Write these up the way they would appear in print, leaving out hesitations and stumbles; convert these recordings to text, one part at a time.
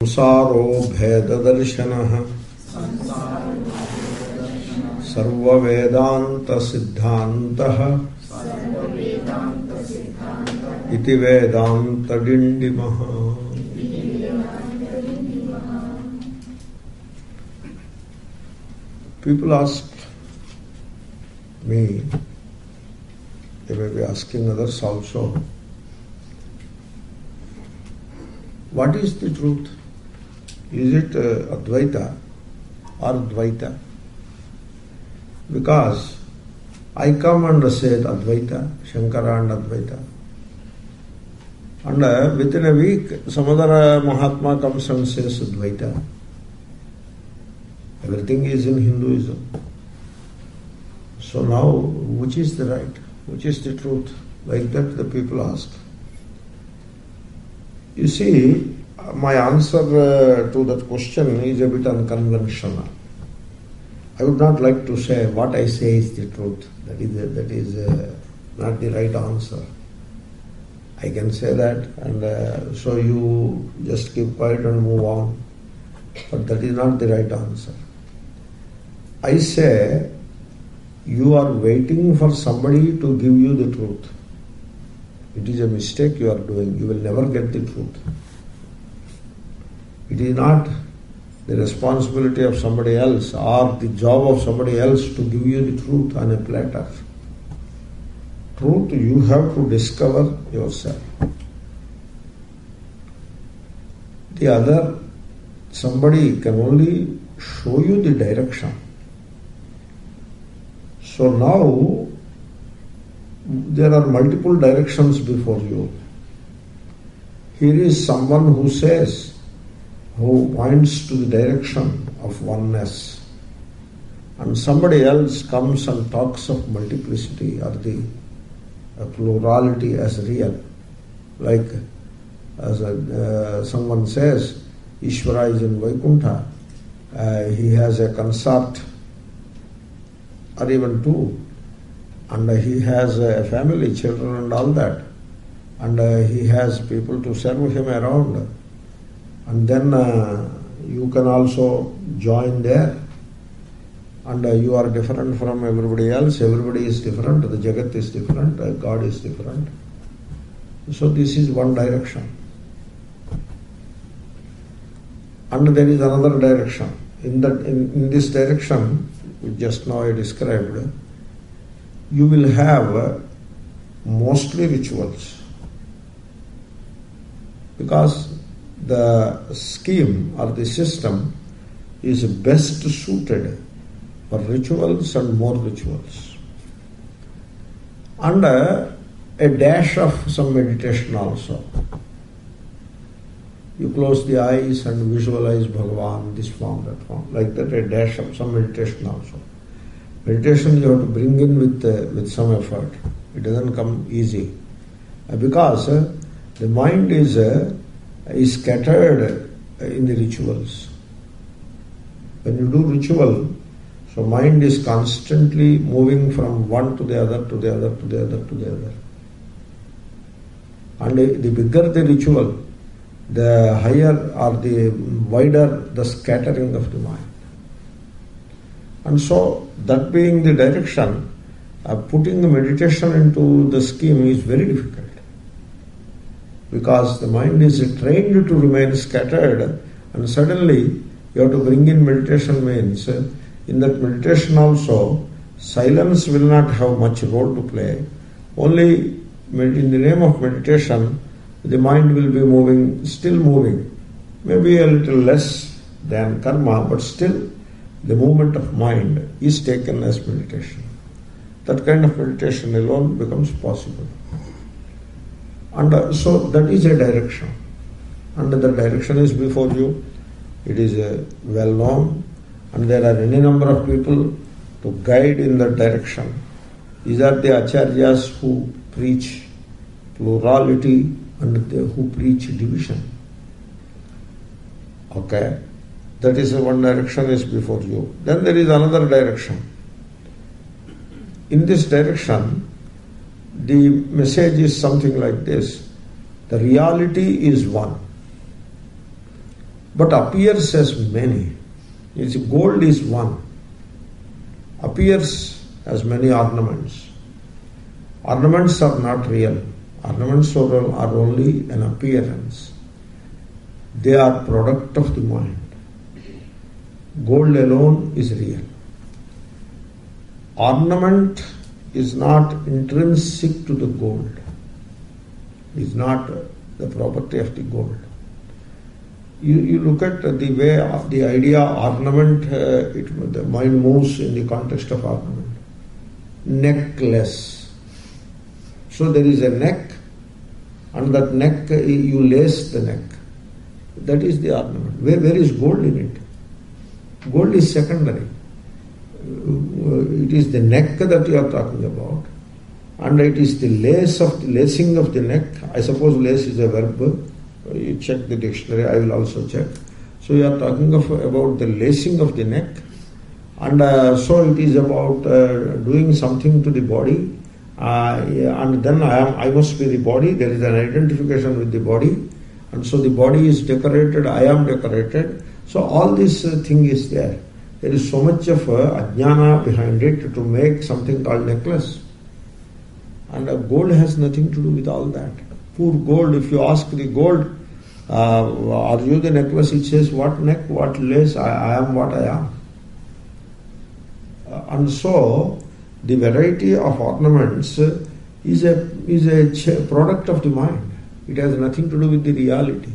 Samsaro bheda darshanah sarva vedanta siddhantah iti Vedanta Dindima. People ask me, they may be asking others also, what is the truth? Is it Advaita or Advaita? Because I come and say Advaita, Shankara and Advaita. And within a week, some other Mahatma comes and says Advaita. Everything is in Hinduism. So now, which is the right? Which is the truth? Like that the people ask. You see, my answer to that question is a bit unconventional. I would not like to say what I say is the truth. That is not the right answer. I can say that, and so you just keep quiet and move on. But that is not the right answer. I say, you are waiting for somebody to give you the truth. It is a mistake you are doing. You will never get the truth. It is not the responsibility of somebody else or the job of somebody else to give you the truth on a platter. Truth you have to discover yourself. The other, somebody can only show you the direction. So now, there are multiple directions before you. Here is someone who says, who points to the direction of oneness. And somebody else comes and talks of multiplicity or the plurality as real. Like as someone says, Ishvara is in Vaikuntha, he has a consort or even two, and he has a family, children and all that, and he has people to serve him around, and then you can also join there, and you are different from everybody else. Everybody is different, the Jagat is different, God is different. So this is one direction. And there is another direction. In this direction, which just now I described, you will have mostly rituals. Because the scheme or the system is best suited for rituals and more rituals. And a dash of some meditation also. You close the eyes and visualize Bhagavan, this form, that form. Like that, a dash of some meditation also. Meditation you have to bring in with some effort. It doesn't come easy. Because the mind is scattered in the rituals. When you do ritual, so mind is constantly moving from one to the other, to the other, to the other, to the other. And the bigger the ritual, the higher or the wider the scattering of the mind. And so, that being the direction, putting the meditation into the scheme is very difficult. Because the mind is trained to remain scattered, and suddenly you have to bring in meditation means, in that meditation also, silence will not have much role to play. Only in the name of meditation, the mind will be moving, still moving, maybe a little less than karma, but still the movement of mind is taken as meditation. That kind of meditation alone becomes possible. And so that is a direction. And the direction is before you. It is well known, and there are any number of people to guide in that direction. These are the acharyas who preach plurality and who preach division. Okay, that is one direction is before you. Then there is another direction. In this direction, the message is something like this: the reality is one. but appears as many. Its gold is one, appears as many ornaments. Ornaments are not real. Ornaments are only an appearance. They are product of the mind. Gold alone is real. Ornament is not intrinsic to the gold. It is not the property of the gold. You look at the way the idea ornament, the mind moves in the context of ornament. Necklace. So there is a neck, and that neck, you lace the neck. That is the ornament. Where is gold in it? Gold is secondary. It is the neck that you are talking about, and it is the lacing of the neck. I suppose lace is a verb. You check the dictionary, I will also check. So you are talking about the lacing of the neck, and so it is about doing something to the body, and then I must be the body. There is an identification with the body, and so the body is decorated, I am decorated. So all this thing is there. There is so much of ajnana behind it to make something called necklace. And gold has nothing to do with all that. Poor gold, if you ask the gold, are you the necklace? It says, what neck, what lace, I am what I am. And so, the variety of ornaments is a product of the mind. It has nothing to do with the reality.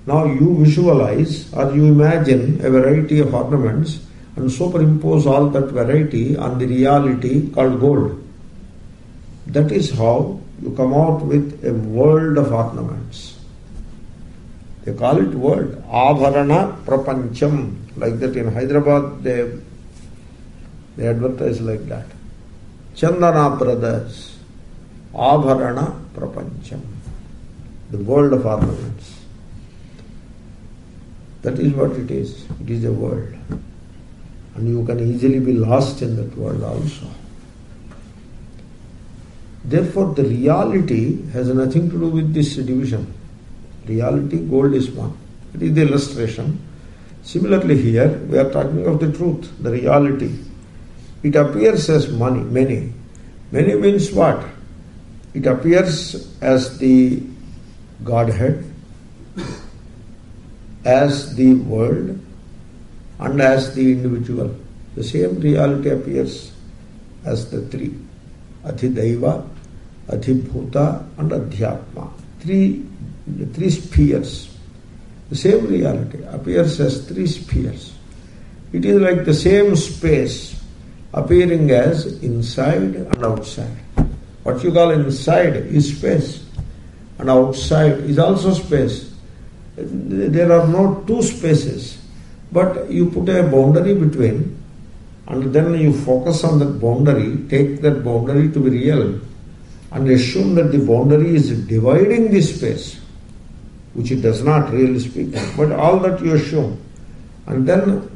Now you visualize or you imagine a variety of ornaments and superimpose all that variety on the reality called gold. That is how you come out with a world of ornaments. They call it world. Abharana prapancham. Like that in Hyderabad they advertise like that. Chandana brothers. Abharana prapancham. The world of ornaments. That is what it is. It is a world. And you can easily be lost in that world also. Therefore, the reality has nothing to do with this division. Reality, gold is one. It is the illustration. Similarly here, we are talking of the truth, the reality. It appears as many. Many means what? It appears as the Godhead, as the world, and as the individual. The same reality appears as the three. Adhidaiva, Adhibhuta, and Adhyatma. Three spheres. The same reality appears as three spheres. It is like the same space appearing as inside and outside. What you call inside is space, and outside is also space. There are no two spaces, but you put a boundary between, and then you focus on that boundary, take that boundary to be real, and assume that the boundary is dividing the space, which it does not, really speaking, but all that you assume. And then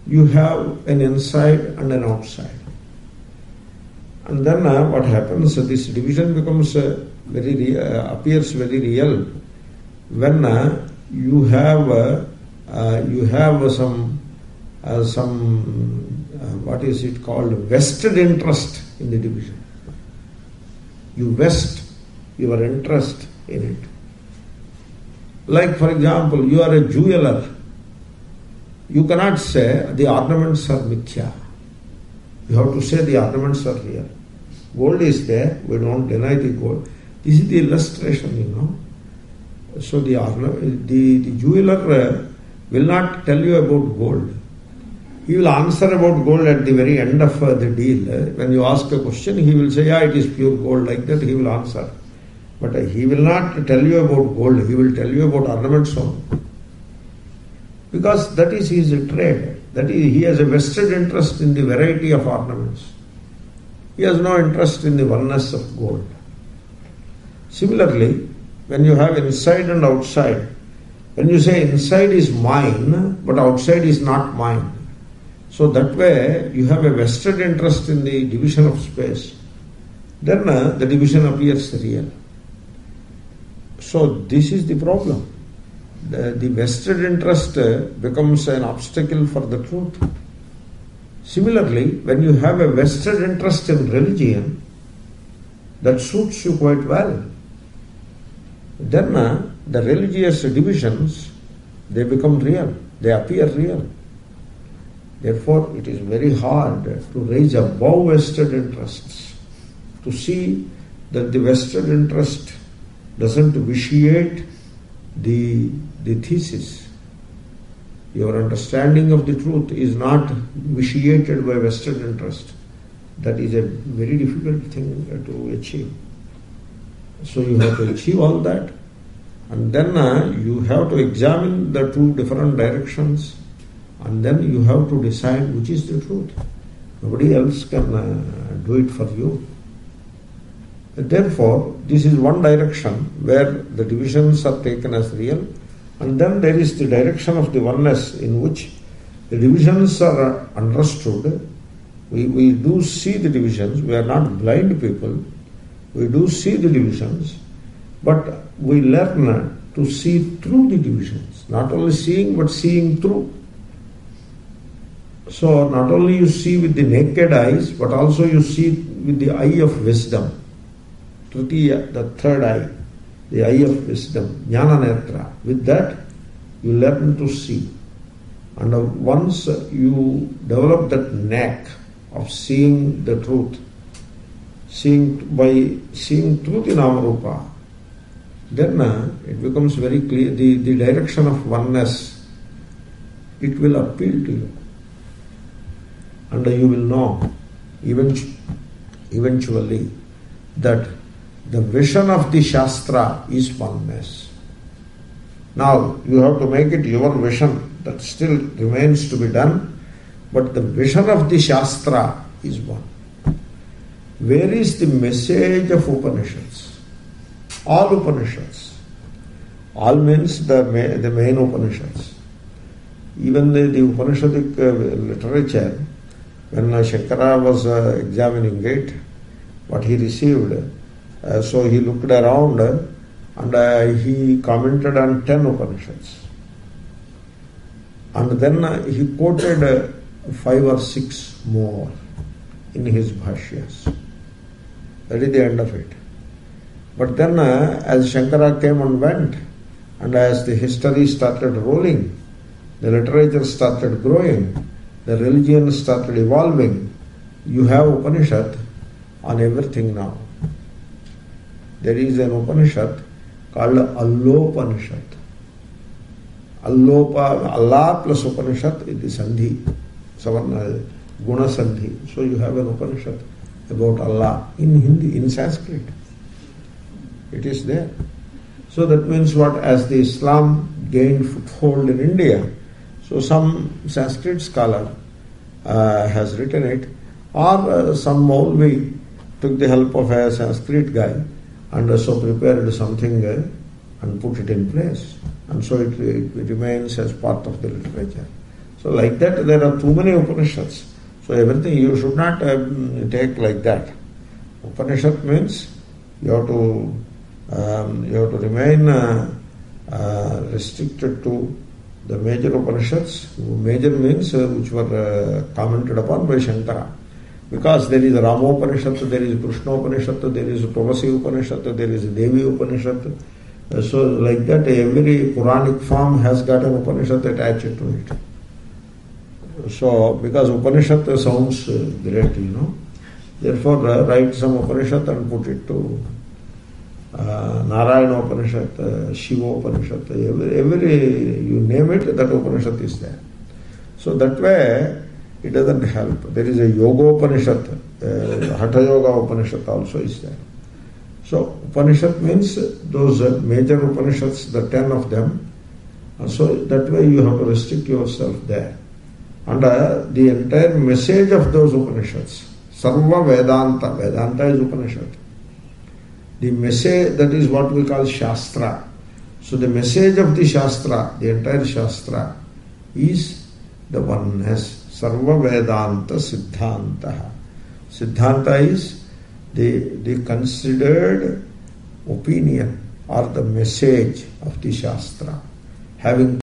you have an inside and an outside. And then what happens, this division becomes appears very real when you have some what is it called, vested interest in the division. You vest your interest in it. Like for example, you are a jeweler. You cannot say the ornaments are mithya. You have to say the ornaments are real. Gold is there, we don't deny the gold. This is the illustration, So the jeweler will not tell you about gold. He will answer about gold at the very end of the deal. When you ask a question, he will say, yeah, it is pure gold, like that he will answer. But he will not tell you about gold, he will tell you about ornaments only. Because that is his trade. That is, he has a vested interest in the variety of ornaments. He has no interest in the oneness of gold. Similarly, when you have inside and outside, when you say inside is mine, but outside is not mine, so that way you have a vested interest in the division of space, then the division appears real. So this is the problem. the vested interest becomes an obstacle for the truth. Similarly, when you have a vested interest in religion, that suits you quite well. Then the religious divisions, they become real, they appear real. Therefore, it is very hard to raise above vested interests, to see that the vested interest doesn't vitiate the thesis. Your understanding of the truth is not vitiated by vested interest. That is a very difficult thing to achieve. So you have to achieve all that, and then you have to examine the two different directions, and then you have to decide which is the truth. Nobody else can do it for you. Therefore, this is one direction where the divisions are taken as real, and then there is the direction of the oneness in which the divisions are understood. We do see the divisions, we are not blind people, we do see the divisions, but we learn to see through the divisions, not only seeing but seeing through. So not only you see with the naked eyes, but also you see with the eye of wisdom. Tritiya, the third eye, the eye of wisdom, jnana netra. With that, you learn to see. And once you develop that knack of seeing the truth, by seeing truth in Amarupa, then it becomes very clear, the direction of oneness, it will appeal to you. And you will know eventually that the vision of the Shastra is oneness. Now, you have to make it your vision. That still remains to be done. But the vision of the Shastra is one. Where is the message of Upanishads? All Upanishads. All means the main Upanishads. Even the Upanishadic literature, when Shankara was examining it, what he received, so he looked around and he commented on 10 Upanishads. And then he quoted 5 or 6 more in his bhashyas. That is the end of it. But then as Shankara came and went, and as the history started rolling, the literature started growing, the religion started evolving, you have Upanishad on everything now. There is an Upanishad called Allopanishad. Allopa, Allah plus Upanishad is the Sandhi, Savarna, Guna Sandhi. So you have an Upanishad about Allah in Hindi, in Sanskrit. It is there. So that means what? As the Islam gained foothold in India, so some Sanskrit scholar has written it, or some Maulvi took the help of a Sanskrit guy and so prepared something and put it in place. And so it remains as part of the literature. So like that, there are too many Upanishads. So everything you should not take like that. Upanishad means you have to remain restricted to the major Upanishads. Major means which were commented upon by Shankara. Because there is Ramopanishad, there is Krishnopanishad, there is Tuvasi Upanishad, there is Devi Upanishad. So like that, every Puranic form has got an Upanishad attached to it. So, because Upanishad sounds great, Therefore, write some Upanishad and put it to Narayana Upanishad, Shiva Upanishad, every you name it, that Upanishad is there. So that way, it doesn't help. There is a Yoga Upanishad, Hatha Yoga Upanishad also is there. So Upanishad means those major Upanishads, the 10 of them. And so that way you have to restrict yourself there. And the entire message of those Upanishads, Sarva Vedanta, Vedanta is Upanishad. The message, that is what we call Shastra. So the message of the Shastra, the entire Shastra, is the oneness. Sarva Vedanta Siddhanta. Siddhanta is the considered opinion or the message of the Shastra. having